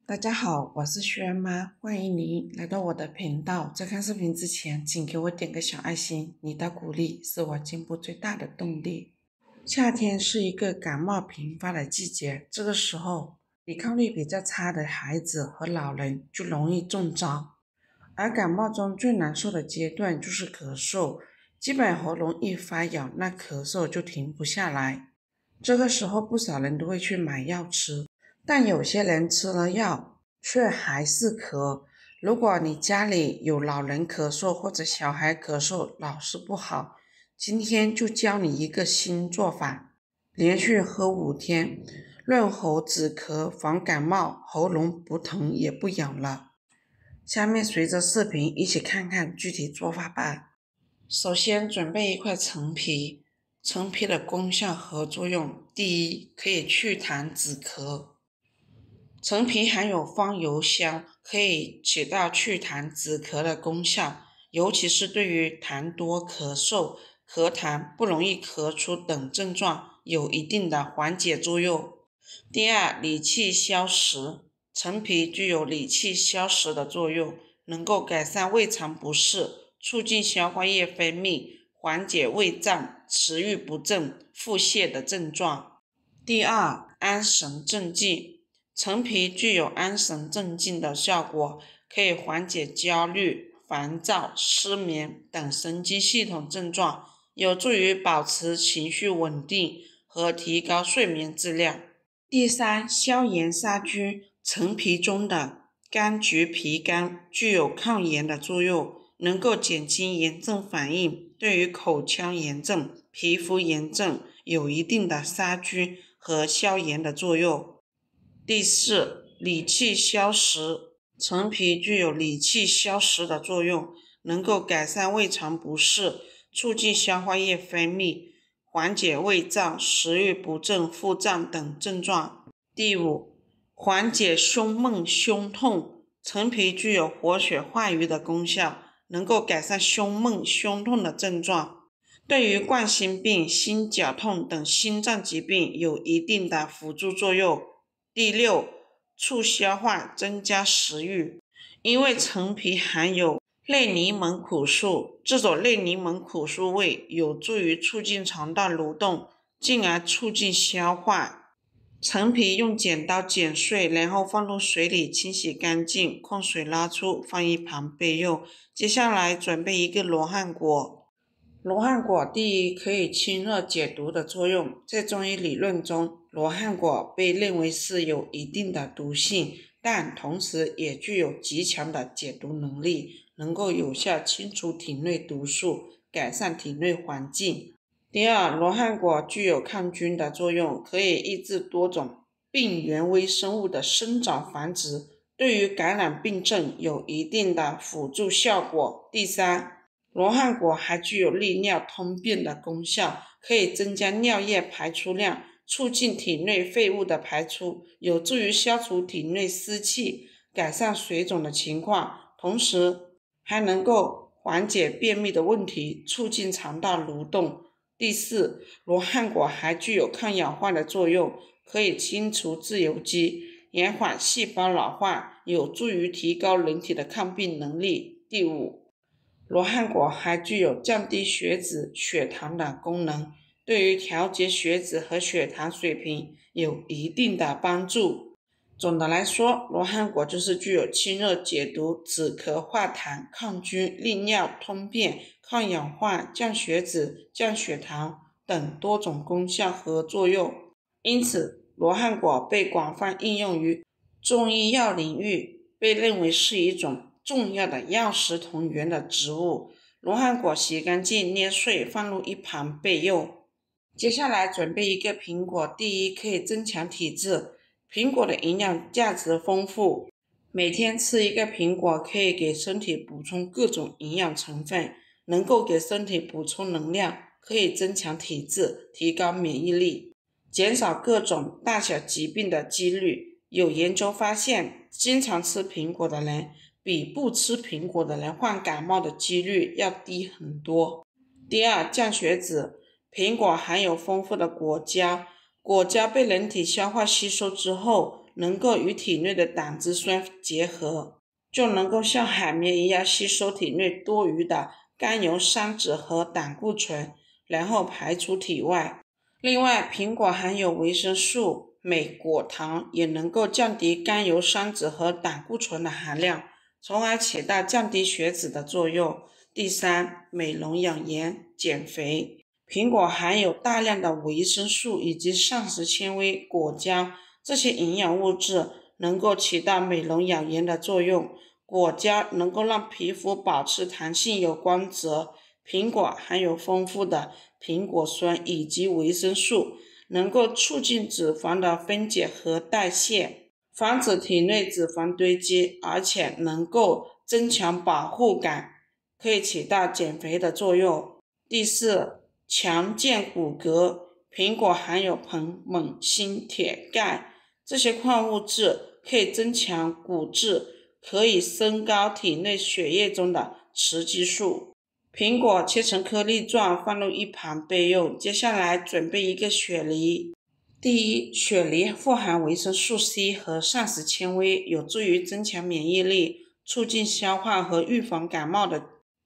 大家好，我是轩妈，欢迎您来到我的频道。在看视频之前，请给我点个小爱心，你的鼓励是我进步最大的动力。夏天是一个感冒频发的季节，这个时候抵抗力比较差的孩子和老人就容易中招。而感冒中最难受的阶段就是咳嗽，基本喉咙一发痒，那咳嗽就停不下来。这个时候不少人都会去买药吃，但有些人吃了药却还是咳。如果你家里有老人咳嗽或者小孩咳嗽老是不好，今天就教你一个新做法，连续喝5天，润喉止咳，防感冒，喉咙不疼也不痒了。下面随着视频一起看看具体做法吧。首先准备一块陈皮，陈皮的功效和作用，第一，可以祛痰止咳。陈皮含有芳油香，可以起到祛痰止咳的功效，尤其是对于痰多咳嗽、咳痰不容易咳出等症状有一定的缓解作用。第二，理气消食。陈皮具有理气消食的作用，能够改善胃肠不适，促进消化液分泌，缓解胃胀、食欲不振、腹泻的症状。第二，安神镇静。陈皮具有安神镇静的效果，可以缓解焦虑、烦躁、失眠等神经系统症状，有助于保持情绪稳定和提高睡眠质量。第三，消炎杀菌。陈皮中的柑橘皮苷具有抗炎的作用，能够减轻炎症反应，对于口腔炎症、皮肤炎症有一定的杀菌和消炎的作用。第四，理气消食。陈皮具有理气消食的作用，能够改善胃肠不适，促进消化液分泌，缓解胃胀、食欲不振、腹胀等症状。第五，缓解胸闷、胸痛。陈皮具有活血化瘀的功效，能够改善胸闷、胸痛的症状，对于冠心病、心绞痛等心脏疾病有一定的辅助作用。第六，促消化，增加食欲。因为陈皮含有类柠檬苦素，这种类柠檬苦素味有助于促进肠道蠕动，进而促进消化。陈皮用剪刀剪碎，然后放入水里清洗干净，控水拉出，放一旁备用。接下来准备一个罗汉果。罗汉果第一，可以清热解毒的作用，在中医理论中，罗汉果被认为是有一定的毒性，但同时也具有极强的解毒能力，能够有效清除体内毒素，改善体内环境。第二，罗汉果具有抗菌的作用，可以抑制多种病原微生物的生长繁殖，对于感染病症有一定的辅助效果。第三，罗汉果还具有利尿通便的功效，可以增加尿液排出量，促进体内废物的排出，有助于消除体内湿气，改善水肿的情况，同时还能够缓解便秘的问题，促进肠道蠕动。第四，罗汉果还具有抗氧化的作用，可以清除自由基，延缓细胞老化，有助于提高人体的抗病能力。第五，罗汉果还具有降低血脂、血糖的功能，对于调节血脂和血糖水平有一定的帮助。总的来说，罗汉果就是具有清热解毒、止咳化痰、抗菌、利尿通便、抗氧化、降血脂、降血糖等多种功效和作用。因此，罗汉果被广泛应用于中医药领域，被认为是一种重要的药食同源的植物。罗汉果洗干净捏碎，放入一旁备用。接下来准备一个苹果，第一，可以增强体质。苹果的营养价值丰富，每天吃一个苹果可以给身体补充各种营养成分，能够给身体补充能量，可以增强体质，提高免疫力，减少各种大小疾病的几率。有研究发现，经常吃苹果的人比不吃苹果的人患感冒的几率要低很多。第二，降血脂。苹果含有丰富的果胶，果胶被人体消化吸收之后，能够与体内的胆汁酸结合，就能够像海绵一样吸收体内多余的甘油三酯和胆固醇，然后排出体外。另外，苹果含有维生素、镁、果糖，也能够降低甘油三酯和胆固醇的含量，从而起到降低血脂的作用。第三，美容养颜、减肥。苹果含有大量的维生素以及膳食纤维、果胶，这些营养物质能够起到美容养颜的作用。果胶能够让皮肤保持弹性有光泽。苹果含有丰富的苹果酸以及维生素，能够促进脂肪的分解和代谢，防止体内脂肪堆积，而且能够增强保护感，可以起到减肥的作用。第四，强健骨骼。苹果含有硼、锰、锌、铁、钙，这些矿物质可以增强骨质，可以升高体内血液中的雌激素。苹果切成颗粒状放入一旁备用。接下来准备一个雪梨。第一，雪梨富含维生素 C 和膳食纤维，有助于增强免疫力，促进消化和预防感冒的。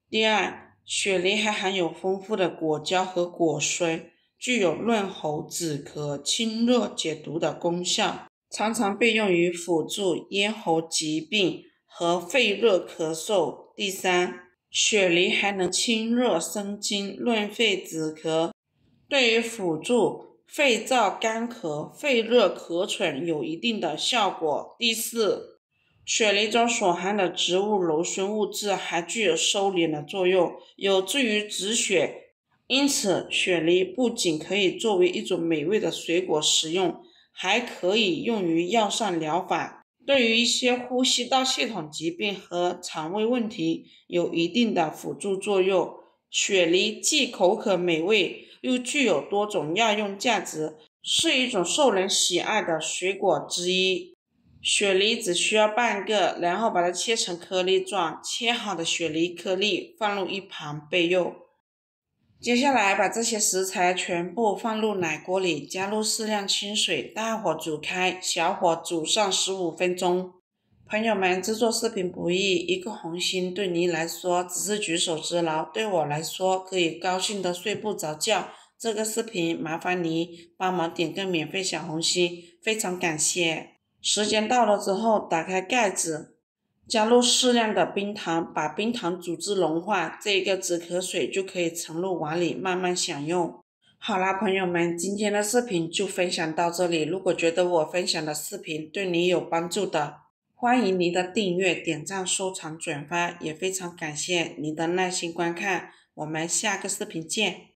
第二，雪梨还含有丰富的果胶和果酸，具有润喉、止咳、清热解毒的功效，常常被用于辅助咽喉疾病和肺热咳嗽。第三，雪梨还能清热生津、润肺止咳，对于辅助肺燥干咳、肺热咳喘有一定的效果。第四，雪梨中所含的植物柔顺物质还具有收敛的作用，有助于止血。因此，雪梨不仅可以作为一种美味的水果食用，还可以用于药膳疗法，对于一些呼吸道系统疾病和肠胃问题有一定的辅助作用。雪梨既口可美味，又具有多种药用价值，是一种受人喜爱的水果之一。雪梨只需要半个，然后把它切成颗粒状，切好的雪梨颗粒放入一旁备用。接下来把这些食材全部放入奶锅里，加入适量清水，大火煮开，小火煮上15分钟。朋友们，制作视频不易，一个红心对您来说只是举手之劳，对我来说可以高兴的睡不着觉。这个视频麻烦您帮忙点个免费小红心，非常感谢。时间到了之后，打开盖子，加入适量的冰糖，把冰糖煮至融化，这个止咳水就可以盛入碗里慢慢享用。好啦，朋友们，今天的视频就分享到这里。如果觉得我分享的视频对你有帮助的，欢迎您的订阅、点赞、收藏、转发，也非常感谢您的耐心观看。我们下个视频见。